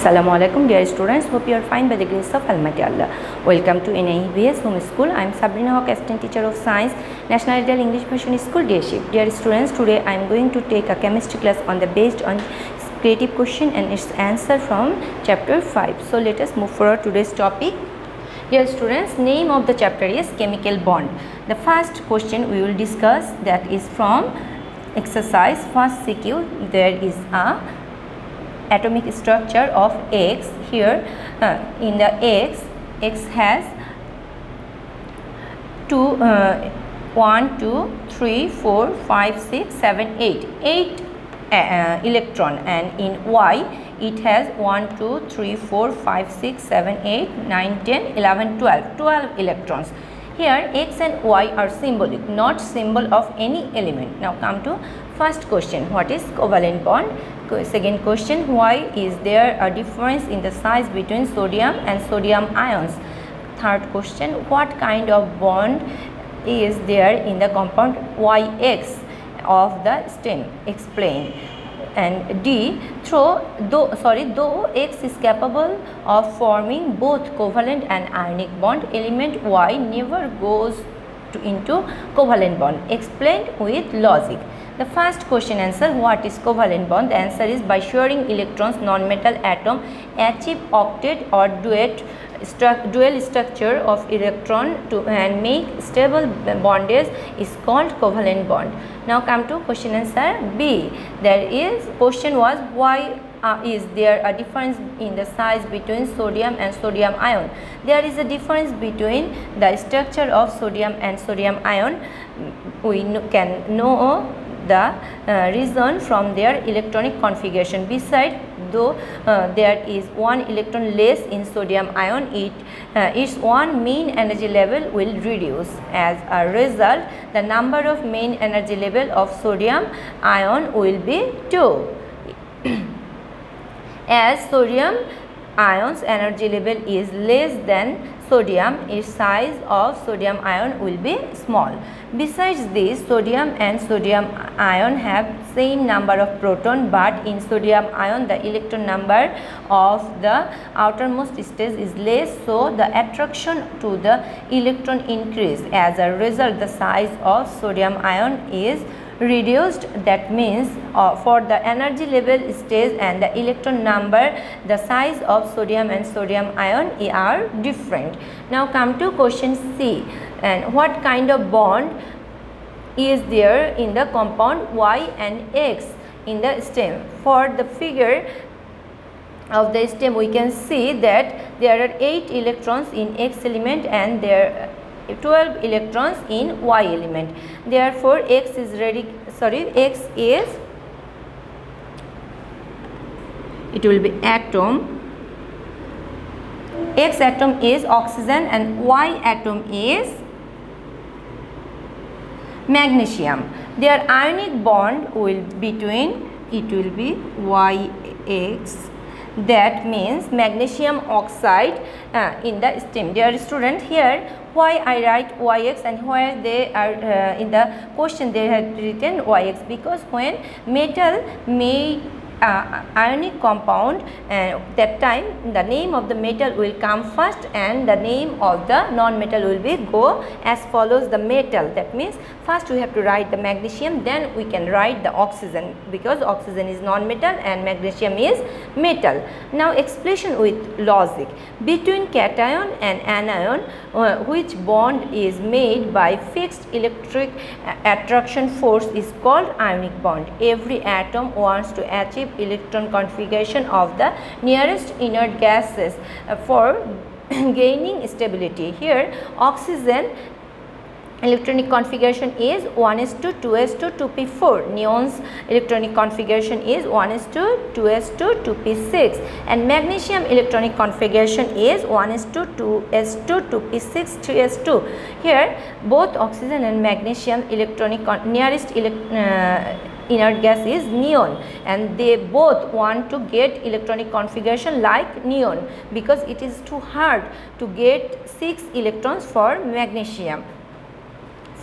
Assalamu alaikum dear students, hope you are fine by the grace of Almighty Allah. Welcome to NIEVS Home School. I am Sabrina Haq, assistant teacher of science, National Ideal English Version School, Day Shift. Dear students, today I am going to take a chemistry class on the based on creative question and its answer from chapter 5. So let us move forward to today's topic. Dear students, name of the chapter is chemical bond. The first question we will discuss that is from exercise first CQ. There is a atomic structure of X. Here in the X has 1 2 3 4 5 6 7 8 electron, and in Y it has 1 2 3 4 5 6 7 8 9 10 11 12 electrons. Here X and Y are symbolic, not symbol of any element. Now come to first question, what is covalent bond? Second question, why is there a difference in the size between sodium and sodium ions? Third question, what kind of bond is there in the compound YX of the stem? Explain. And D, though X is capable of forming both covalent and ionic bond, element Y never goes into covalent bond. Explained with logic. The first question answer, what is covalent bond? The answer is by sharing electrons, non-metal atom achieve octet or dual structure of electron and make stable bondage is called covalent bond. Now come to question answer B. Question was, why is there a difference in the size between sodium and sodium ion? There is a difference between the structure of sodium and sodium ion. We can know the reason from their electronic configuration. Besides, though there is one electron less in sodium ion, its one main energy level will reduce. As a result, the number of main energy level of sodium ion will be 2. As sodium ion's energy level is less than sodium, its size of sodium ion will be small. Besides this, sodium and sodium ion have same number of proton, but in sodium ion the electron number of the outermost stage is less, so the attraction to the electron increase. As a result, the size of sodium ion is reduced. That means for the energy level stage and the electron number, the size of sodium and sodium ion are different. Now come to question C. And what kind of bond is there in the compound Y and X in the stem? For the figure of the stem, we can see that there are 8 electrons in X element and there 12 electrons in Y element. Therefore, X is it will be atom. X atom is oxygen and Y atom is magnesium. Their ionic bond will be YX. That means magnesium oxide in the stem. Dear student, here why I write YX and where they are in the question they had written YX, because when metal made ionic compound, that time the name of the metal will come first and the name of the non-metal will be go as follows the metal. That means first we have to write the magnesium, then we can write the oxygen, because oxygen is non-metal and magnesium is metal. Now explanation with logic. Between cation and anion, which bond is made by fixed electric attraction force is called ionic bond. Every atom wants to achieve electron configuration of the nearest inert gases for gaining stability. Here oxygen electronic configuration is 1s2 2s2 2p4. Neon's electronic configuration is 1s2 2s2 2p6, and magnesium electronic configuration is 1s2 2s2 2p6 3s2. Here both oxygen and magnesium electronic nearest inert gas is neon, and they both want to get electronic configuration like neon, because it is too hard to get 6 electrons for magnesium.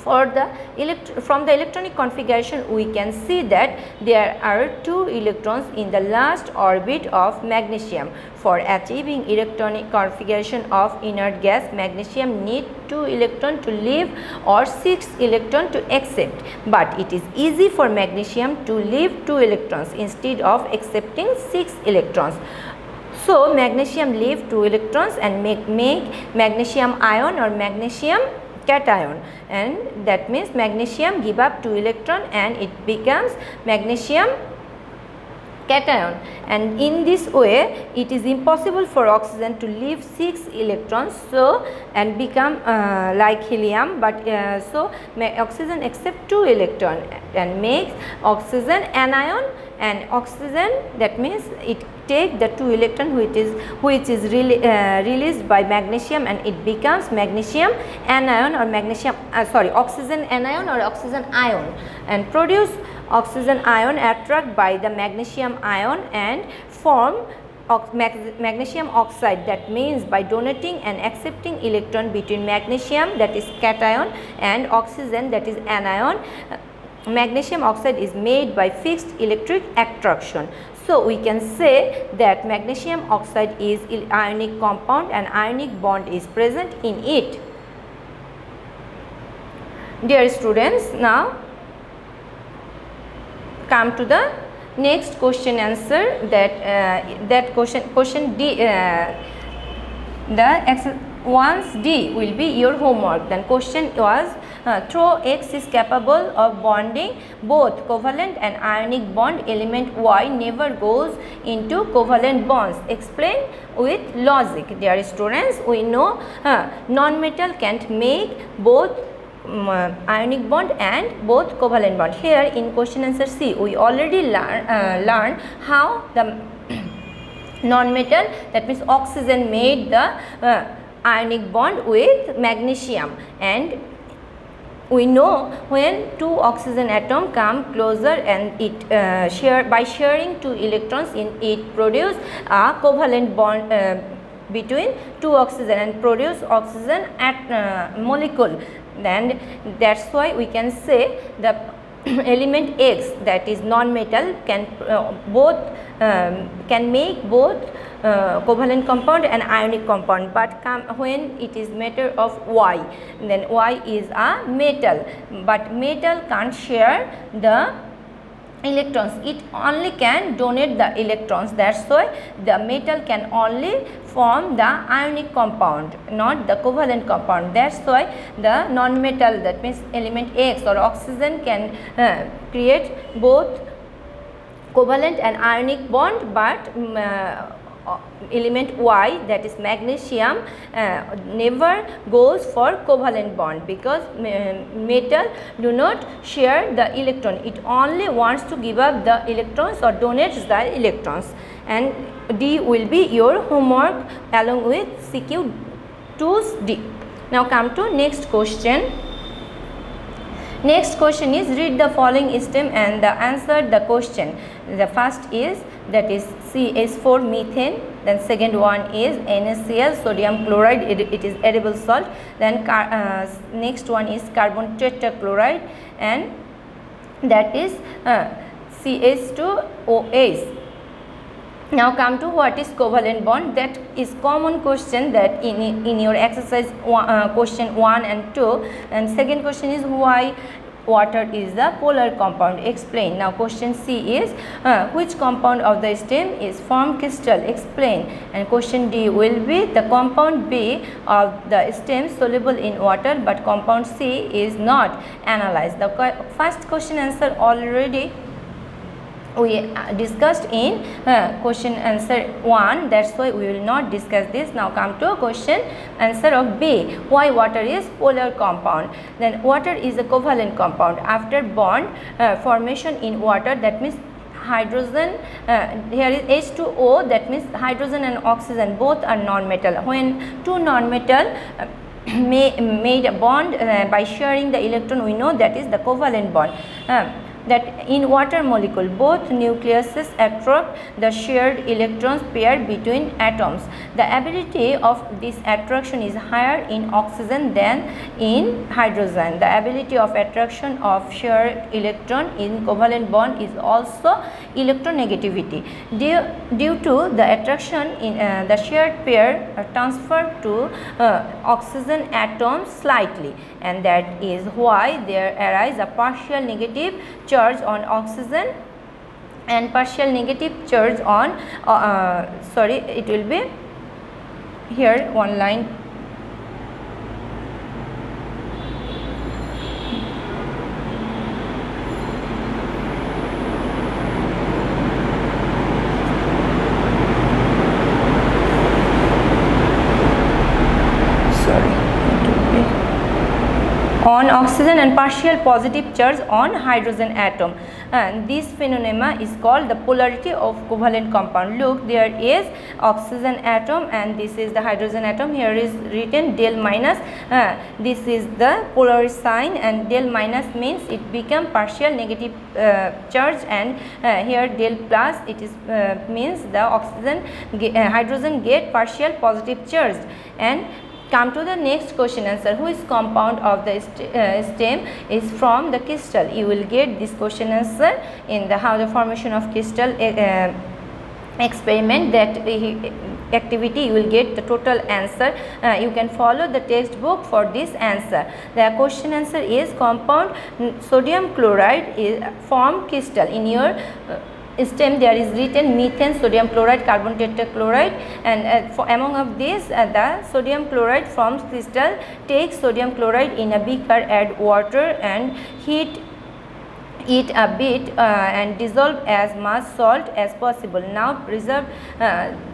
from the electronic configuration, we can see that there are 2 electrons in the last orbit of magnesium. For achieving electronic configuration of inert gas, magnesium need 2 electrons to leave or 6 electrons to accept. But it is easy for magnesium to leave 2 electrons instead of accepting 6 electrons. So magnesium leave 2 electrons and make magnesium ion or magnesium cation, and that means magnesium give up 2 electron and it becomes magnesium cation. And in this way it is impossible for oxygen to leave 6 electrons so and become like helium, but so oxygen accept 2 electron and makes oxygen anion, and oxygen, that means it take the 2 electron which is released by magnesium and it becomes magnesium anion or oxygen anion or oxygen ion, and produce oxygen ion attract by the magnesium ion and form magnesium oxide. That means by donating and accepting electron between magnesium, that is cation, and oxygen, that is anion, magnesium oxide is made by fixed electric attraction. So we can say that magnesium oxide is ionic compound and ionic bond is present in it. Dear students, now come to the next question answer, that question D, once D will be your homework. Then question was though X is capable of bonding both covalent and ionic bond, element Y never goes into covalent bonds. Explain with logic. Dear students, we know non-metal can't make both ionic bond and both covalent bond. Here in question answer C, we already learned how the non-metal, that means oxygen, made the ionic bond with magnesium, and we know when 2 oxygen atom come closer and it by sharing 2 electrons in it produce a covalent bond between 2 oxygen and produce oxygen molecule. Then that's why we can say the element X, that is non-metal, can can make both covalent compound and ionic compound, but when it is matter of Y, then Y is a metal, but metal can't share the electrons, it only can donate the electrons. That's why the metal can only form the ionic compound, not the covalent compound. That's why the non-metal, that means element X or oxygen, can create both covalent and ionic bond, but element Y, that is magnesium, never goes for covalent bond, because metal do not share the electron, it only wants to give up the electrons or donates the electrons. And D will be your homework along with CQ 2D. Now come to next question. Next question is read the following stem and answer the question. The first is, that is CH4 methane, then second one is NaCl sodium chloride, it is edible salt, then next one is carbon tetrachloride, and that is CH2OH. Now come to what is covalent bond. That is common question that in your exercise question 1 and 2, and second question is why water is the polar compound. Explain. Now question C is which compound of the stem is formed crystal. Explain. And question D will be the compound B of the stem soluble in water, but compound C is not. Analyze. The first question answer already we discussed in question answer 1, that's why we will not discuss this. Now come to question answer of B, why water is polar compound. Then water is a covalent compound. After bond formation in water, that means hydrogen, here is H2O, that means hydrogen and oxygen both are non-metal. When two non-metal made a bond by sharing the electron, we know that is the covalent bond. That in water molecule both nucleuses attract the shared electrons pair between atoms. The ability of this attraction is higher in oxygen than in hydrogen. The ability of attraction of shared electron in covalent bond is also electronegativity. Due to the attraction in the shared pair transfer to oxygen atoms slightly, and that is why there arises a partial negative charge on oxygen and partial negative charge on it will be here one line. On oxygen and partial positive charge on hydrogen atom, and this phenomena is called the polarity of covalent compound. Look, there is oxygen atom and this is the hydrogen atom. Here is written del minus, this is the polar sign, and del minus means it become partial negative charge, and here del plus it is means the oxygen hydrogen get partial positive charge. And come to the next question answer. Who is compound of the stem is from the crystal? You will get this question answer in the how the formation of crystal experiment, that activity you will get the total answer. You can follow the textbook for this answer. The question answer is compound sodium chloride is from crystal. In your stem there is written methane, sodium chloride, carbon tetrachloride, and among of these the sodium chloride from crystal. Take sodium chloride in a beaker, add water and heat it a bit and dissolve as much salt as possible. Now preserve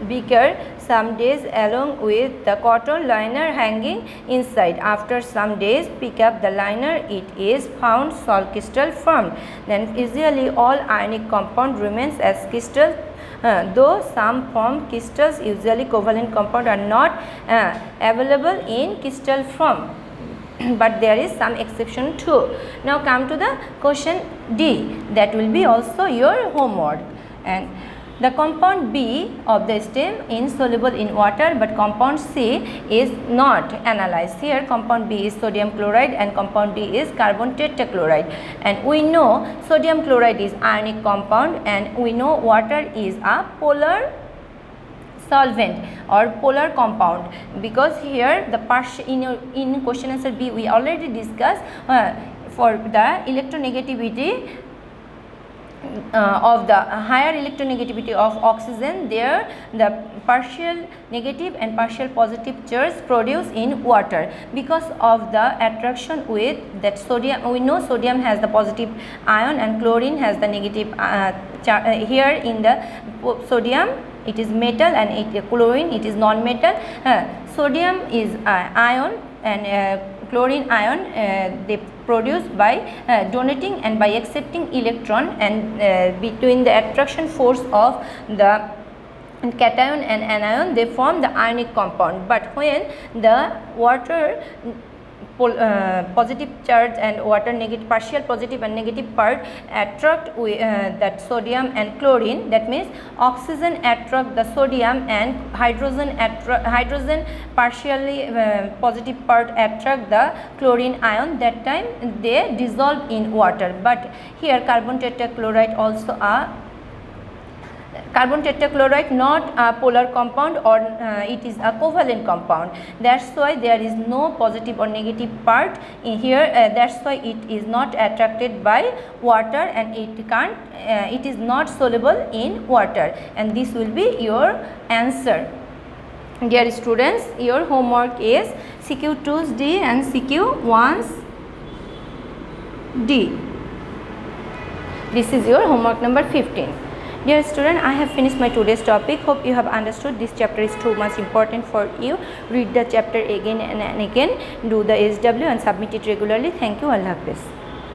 beaker some days along with the cotton liner hanging inside. After some days pick up the liner, it is found salt crystal formed. Then usually all ionic compound remains as crystal, though some form crystals. Usually covalent compound are not available in crystal form, but there is some exception too. Now come to the question D, that will be also your homework. And the compound B of the stem insoluble in water, but compound C is not analyzed. Here compound B is sodium chloride and compound D is carbon tetrachloride, and we know sodium chloride is ionic compound, and we know water is a polar solvent or polar compound, because here the partial in question answer B we already discussed for the electronegativity of the higher electronegativity of oxygen, there the partial negative and partial positive charge produced in water because of the attraction with that sodium. We know sodium has the positive ion and chlorine has the negative here in the sodium it is metal and chlorine it is non-metal. Sodium is ion and chlorine ion they produce by donating and by accepting electron, and between the attraction force of the cation and anion they form the ionic compound. But when the water positive charge and water negative partial positive and negative part attract with that sodium and chlorine, that means oxygen attract the sodium and hydrogen partially positive part attract the chlorine ion, that time they dissolve in water. But here carbon tetrachloride also a carbon tetrachloride not a polar compound or it is a covalent compound. That's why there is no positive or negative part in here. That's why it is not attracted by water and it can't it is not soluble in water, and this will be your answer. Dear students, your homework is CQ 2's D and CQ 1's D. This is your homework number 15. Dear student, I have finished my today's topic. Hope you have understood this chapter is too much important for you. Read the chapter again and again. Do the SW and submit it regularly. Thank you. Allah Hafiz.